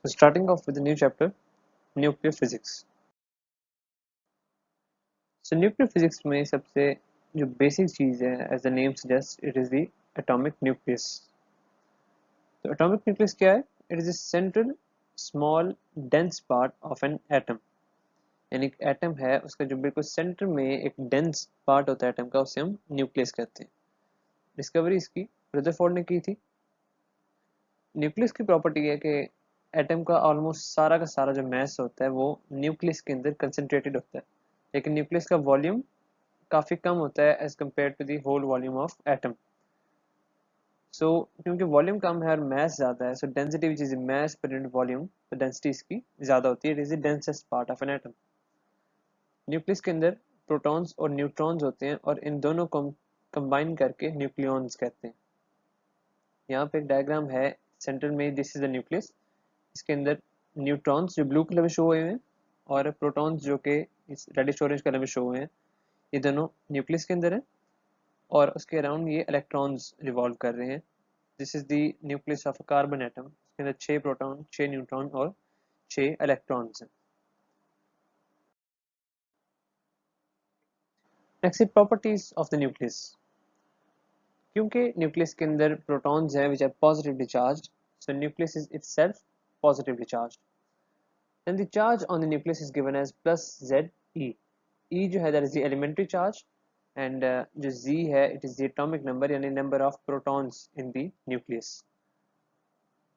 Starting off with a new chapter, nuclear physics. So nuclear physics में सबसे जो basic चीज़ है, as the name suggests, it is the atomic nucleus. तो atomic nucleus क्या है? It is a central, small, dense part of an atom. यानी एक atom है, उसका जो बिल्कुल सेंटर में एक डेंस पार्ट होता है एटम का, उसे हम न्यूक्लियस कहते हैं. डिस्कवरी इसकी रदरफोर्ड ने की थी. न्यूक्लियस की प्रॉपर्टी है कि एटम का ऑलमोस्ट सारा का सारा जो मैस होता है वो न्यूक्लियस के अंदर कंसंट्रेटेड होता है, लेकिन न्यूक्लियस का वॉल्यूम काफ़ी कम होता है as compare to the whole volume of atom. So क्योंकि वॉल्यूम कम है और मैस ज़्यादा है, so density which is mass per unit volume, तो डेंसिटी इसकी ज़्यादा होती है. It is the densest part of an atom. Nucleus के अंदर प्रोटॉन्स और न्यूट्रॉन्स होते हैं और इन दोनों को कंबाइन करके न्यूक्लियॉन्स कहते हैं. यहाँ पे एक डायग्राम है सेंटर में, दिस इज द न्यूक्लियस. इसके अंदर न्यूट्रॉन्स जो ब्लू कलर में शो हुए हैं और प्रोटॉन्स जो कि इस रेडिश ऑरेंज कलर में शो हुए हैं, ये दोनों न्यूक्लियस के अंदर हैं और उसके अराउंड ये इलेक्ट्रॉन्स रिवॉल्व कर रहे हैं. This is the nucleus of a carbon atom. इसके अंदर 6 प्रोटॉन, 6 न्यूट्रॉन और 6 इलेक्ट्रॉन्स हैं. Next properties of the nucleus. क्योंकि न्यूक्लियस के अंदर प्रोटॉन्स हैं which are positively charged, so nucleus is itself positively charged. Then the charge on the nucleus is given as plus Z E. E जो है that is the elementary charge and जो Z है it is the atomic number यानी number of protons in the nucleus.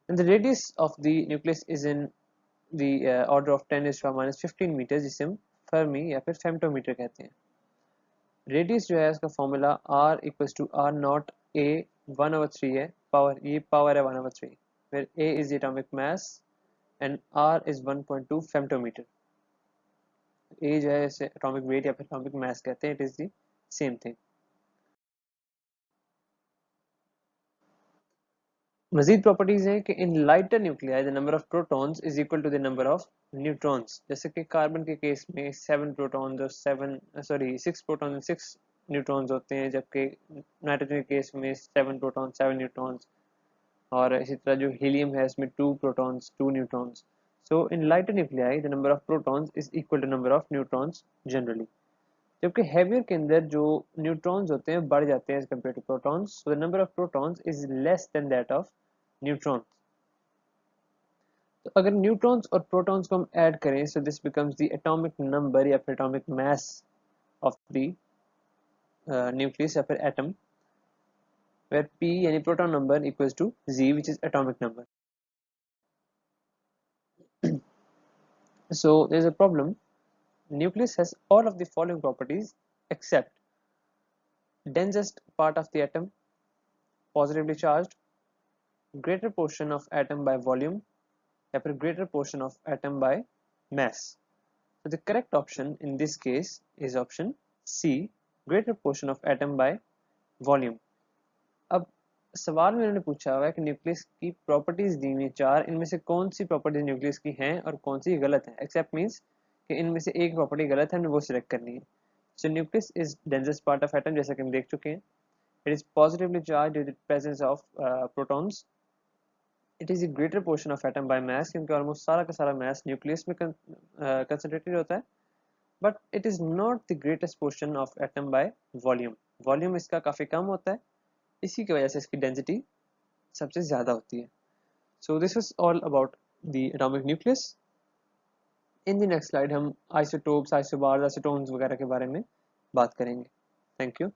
And the radius of the nucleus is in the order of 10 to the minus 15 meters, जिसे हम Fermi या फिर फेम्टोमीटर कहते हैं. Radius जो है उसका formula R equals to R naught A 1/3 है. पावर, ये पावर है 1/3, where A is the atomic mass and R is 1.2 femtometer. A जो है इसे atomic weight या फिर atomic mass कहते हैं. It is the same thing. मजीद प्रॉपर्टीज हैं कि in lighter nuclei the number of protons is equal to the number of neutrons. जैसे कि कार्बन के केस में 7 प्रोटॉन्स और 6 प्रोटॉन 6 न्यूट्रॉन्स होते हैं, जबकि नाइट्रोजन के केस में 7 प्रोटॉन 7 न्यूट्रॉन्स, और इसी तरह जो हीलियम है इसमें 2 protons 2 neutrons. So in lighter nuclei the number of protons is equal to number of neutrons generally. जबकि हैवियर के अंदर जो न्यूट्रॉन्स होते हैं बढ़ जाते हैं as compare to protons, so the number of protons is less than that of neutrons. तो अगर न्यूट्रॉन्स और प्रोटॉन्स को हम ऐड करें, so this becomes the atomic number या फिर atomic mass of the nucleus या फिर एटम, where P यानी proton number equals to Z which is atomic number. So there is a problem. Nucleus has all of the following properties except densest part of the atom, positively charged, greater portion of atom by volume या फिर greater portion of atom by mass. So the correct option in this case is option C, greater portion of atom by volume. अब सवाल में उन्होंने पूछा हुआ है कि न्यूक्लियस की प्रॉपर्टीज दी हुई 4, इनमें से कौन सी प्रॉपर्टीज न्यूक्लियस की हैं और कौन सी गलत है. एक्सेप्ट मीन्स कि इनमें से एक प्रॉपर्टी गलत है, हमें वो सिलेक्ट करनी है. So nucleus is densest part of atom, जैसा कि हम देख चुके हैं. It is positively charged due to the presence of protons. It is the greater portion of atom by mass, क्योंकि ऑलमोस्ट सारा का सारा मास न्यूक्लियस में कंसंट्रेटेड होता है. But it is not the greatest portion of atom by volume. Volume इसका काफ़ी कम होता है, इसी की वजह से इसकी डेंसिटी सबसे ज़्यादा होती है. So this was all about the atomic nucleus. In the next slide हम आइसोटोप्स, आइसोबार्स, आइसोटोन्स वगैरह के बारे में बात करेंगे. Thank you.